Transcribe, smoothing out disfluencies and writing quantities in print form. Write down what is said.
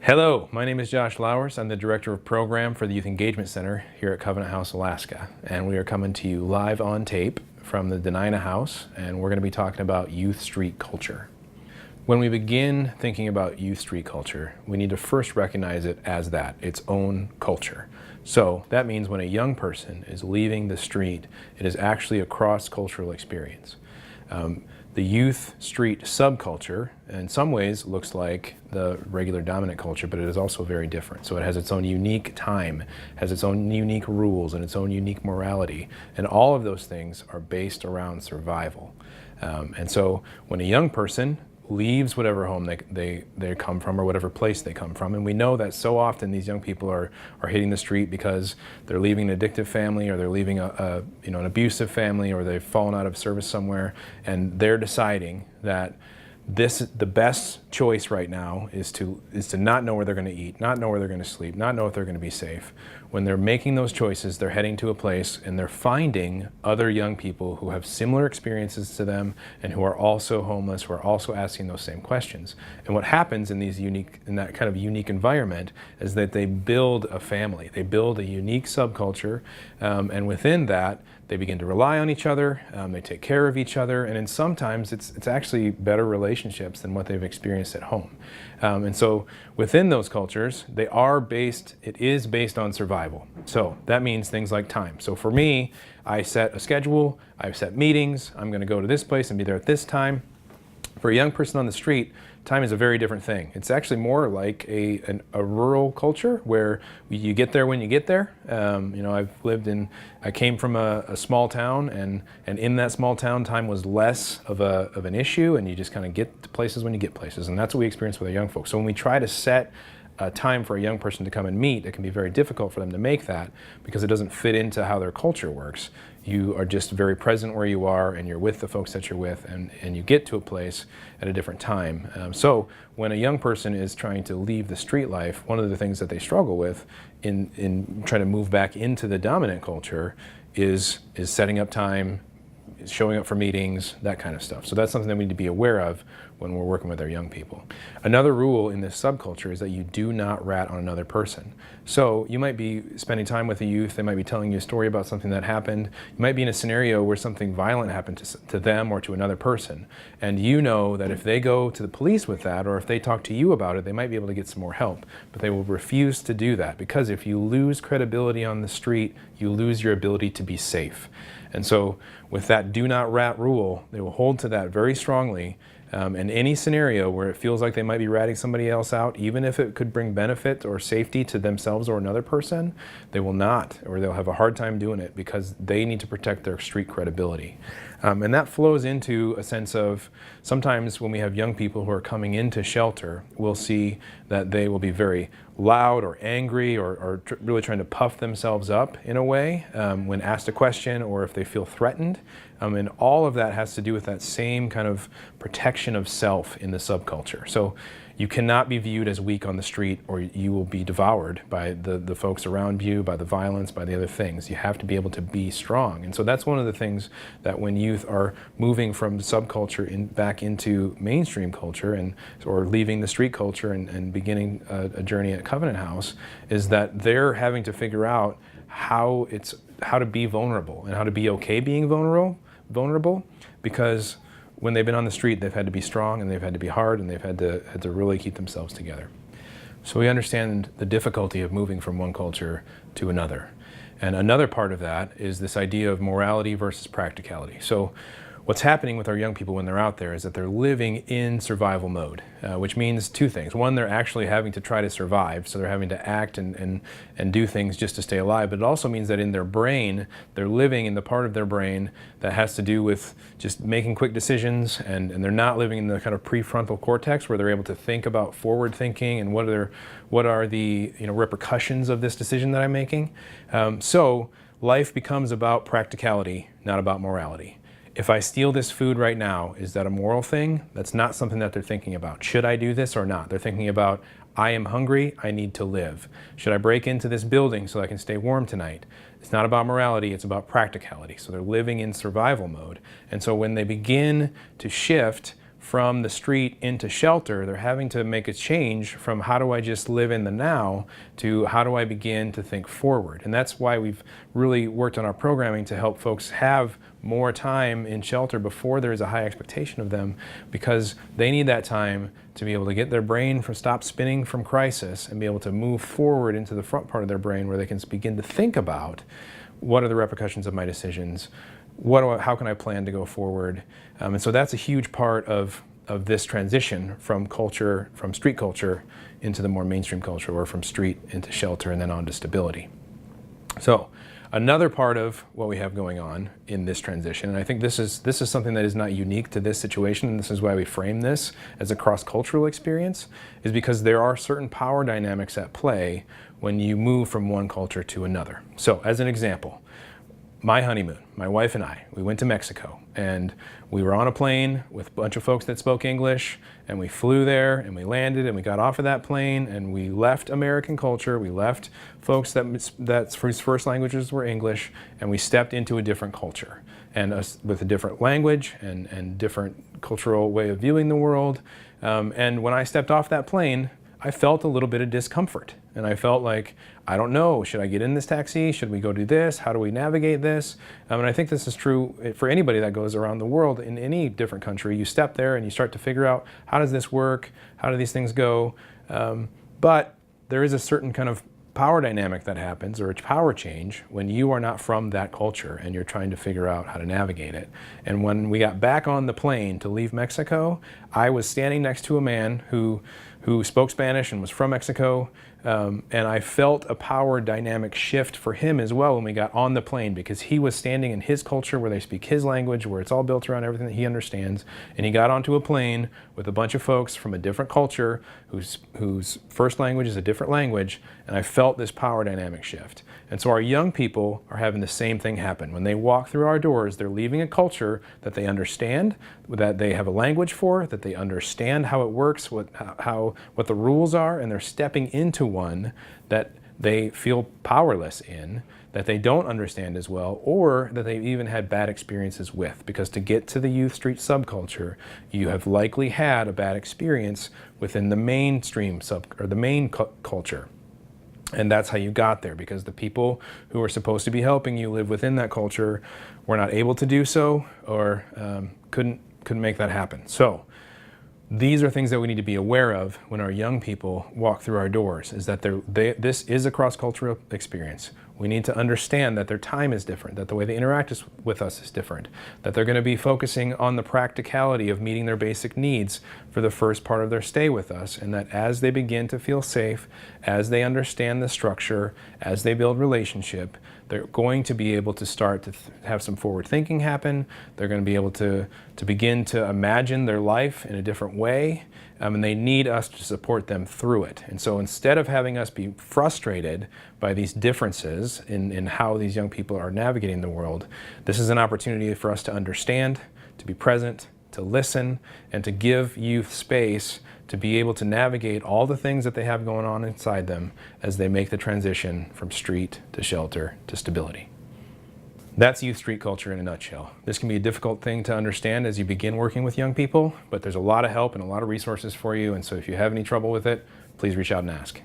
Hello, my name is Josh Lowers. I'm the Director of Program for the Youth Engagement Center here at Covenant House, Alaska. And we are coming to you live on tape from the Denina House, and we're going to be talking about youth street culture. When we begin thinking about youth street culture, we need to first recognize it as that, its own culture. So that means when a young person is leaving the street, it is actually a cross-cultural experience. The youth street subculture in some ways looks like the regular dominant culture, but it is also very different. So it has its own unique time, has its own unique rules and its own unique morality. And all of those things are based around survival. And so when a young person leaves whatever home they come from or whatever place they come from. And we know that so often these young people are hitting the street because they're leaving an addictive family, or they're leaving an abusive family, or they've fallen out of service somewhere, and they're deciding that the best choice right now is to not know where they're going to eat, not know where they're going to sleep, not know if they're going to be safe. When they're making those choices, they're heading to a place and they're finding other young people who have similar experiences to them and who are also homeless, who are also asking those same questions. And what happens in that kind of unique environment is that they build a family. They build a unique subculture, and within that, they begin to rely on each other, they take care of each other, and sometimes it's actually better relationships than what they've experienced at home. And so within those cultures, it is based on survival. So that means things like time. So for me, I set a schedule, I set meetings, I'm going to go to this place and be there at this time. For a young person on the street, time is a very different thing. It's actually more like a rural culture where you get there when you get there. I came from a small town, and in that small town, time was less of an issue, and you just kind of get to places when you get places. And that's what we experience with our young folks. So when we try to set a time for a young person to come and meet, it can be very difficult for them to make that because it doesn't fit into how their culture works. You are just very present where you are, and you're with the folks that you're with, and you get to a place at a different time. So when a young person is trying to leave the street life, one of the things that they struggle with in trying to move back into the dominant culture is setting up time, showing up for meetings, that kind of stuff. So that's something that we need to be aware of when we're working with our young people. Another rule in this subculture is that you do not rat on another person. So you might be spending time with a youth, they might be telling you a story about something that happened. You might be in a scenario where something violent happened to them or to another person. And you know that if they go to the police with that, or if they talk to you about it, they might be able to get some more help. But they will refuse to do that, because if you lose credibility on the street, you lose your ability to be safe. And so with that do not rat rule, they will hold to that very strongly. In any scenario where it feels like they might be ratting somebody else out, even if it could bring benefit or safety to themselves or another person, they will not, or they'll have a hard time doing it because they need to protect their street credibility. And that flows into a sense of sometimes when we have young people who are coming into shelter, we'll see that they will be very loud or angry or really trying to puff themselves up in a way when asked a question, or if they feel threatened. And all of that has to do with that same kind of protection of self in the subculture. So you cannot be viewed as weak on the street, or you will be devoured by the folks around you, by the violence, by the other things. You have to be able to be strong. And so that's one of the things that when youth are moving from the subculture back into mainstream culture, or leaving the street culture and beginning a journey at Covenant House, is that they're having to figure out how to be vulnerable and how to be okay being vulnerable, because when they've been on the street, they've had to be strong, and they've had to be hard, and they've had to really keep themselves together. So we understand the difficulty of moving from one culture to another. And another part of that is this idea of morality versus practicality. So what's happening with our young people when they're out there is that they're living in survival mode, which means two things. One, they're actually having to try to survive, so they're having to act and do things just to stay alive. But it also means that in their brain, they're living in the part of their brain that has to do with just making quick decisions, and they're not living in the kind of prefrontal cortex where they're able to think about forward thinking and what are the repercussions of this decision that I'm making. So life becomes about practicality, not about morality. If I steal this food right now, is that a moral thing? That's not something that they're thinking about. Should I do this or not? They're thinking about, I am hungry, I need to live. Should I break into this building so I can stay warm tonight? It's not about morality, it's about practicality. So they're living in survival mode. And so when they begin to shift from the street into shelter, they're having to make a change from how do I just live in the now to how do I begin to think forward. And that's why we've really worked on our programming to help folks have more time in shelter before there's a high expectation of them, because they need that time to be able to get their brain stop spinning from crisis and be able to move forward into the front part of their brain where they can begin to think about what are the repercussions of my decisions, how can I plan to go forward. And so that's a huge part of this transition from street culture into the more mainstream culture, or from street into shelter and then on to stability. So another part of what we have going on in this transition, and I think this is something that is not unique to this situation, and this is why we frame this as a cross-cultural experience, is because there are certain power dynamics at play when you move from one culture to another. So as an example, my honeymoon, my wife and I, we went to Mexico, and we were on a plane with a bunch of folks that spoke English, and we flew there and we landed and we got off of that plane and we left American culture, we left folks whose first languages were English, and we stepped into a different culture, and with a different language and different cultural way of viewing the world. And when I stepped off that plane, I felt a little bit of discomfort. And I felt like, I don't know, should I get in this taxi? Should we go do this? How do we navigate this? And I think this is true for anybody that goes around the world in any different country. You step there and you start to figure out, how does this work? How do these things go? But there is a certain kind of power dynamic that happens, or a power change, when you are not from that culture and you're trying to figure out how to navigate it. And when we got back on the plane to leave Mexico, I was standing next to a man who spoke Spanish and was from Mexico. And I felt a power dynamic shift for him as well when we got on the plane, because he was standing in his culture where they speak his language, where it's all built around everything that he understands. And he got onto a plane with a bunch of folks from a different culture whose first language is a different language. And I felt this power dynamic shift. And so our young people are having the same thing happen. When they walk through our doors, they're leaving a culture that they understand, that they have a language for, that they understand how it works, what the rules are, and they're stepping into one that they feel powerless in, that they don't understand as well, or that they've even had bad experiences with. Because to get to the youth street subculture, you have likely had a bad experience within the mainstream the main culture. And that's how you got there, because the people who are supposed to be helping you live within that culture were not able to do so, or couldn't make that happen. So these are things that we need to be aware of when our young people walk through our doors, is that this is a cross-cultural experience. We need to understand that their time is different, that the way they interact with us is different, that they're going to be focusing on the practicality of meeting their basic needs for the first part of their stay with us, and that as they begin to feel safe, as they understand the structure, as they build relationship, they're going to be able to start to have some forward thinking happen. They're going to be able to begin to imagine their life in a different way, and they need us to support them through it. And so instead of having us be frustrated by these differences in how these young people are navigating the world, this is an opportunity for us to understand, to be present, to listen, and to give youth space to be able to navigate all the things that they have going on inside them as they make the transition from street to shelter to stability. That's youth street culture in a nutshell. This can be a difficult thing to understand as you begin working with young people, but there's a lot of help and a lot of resources for you, and so if you have any trouble with it, please reach out and ask.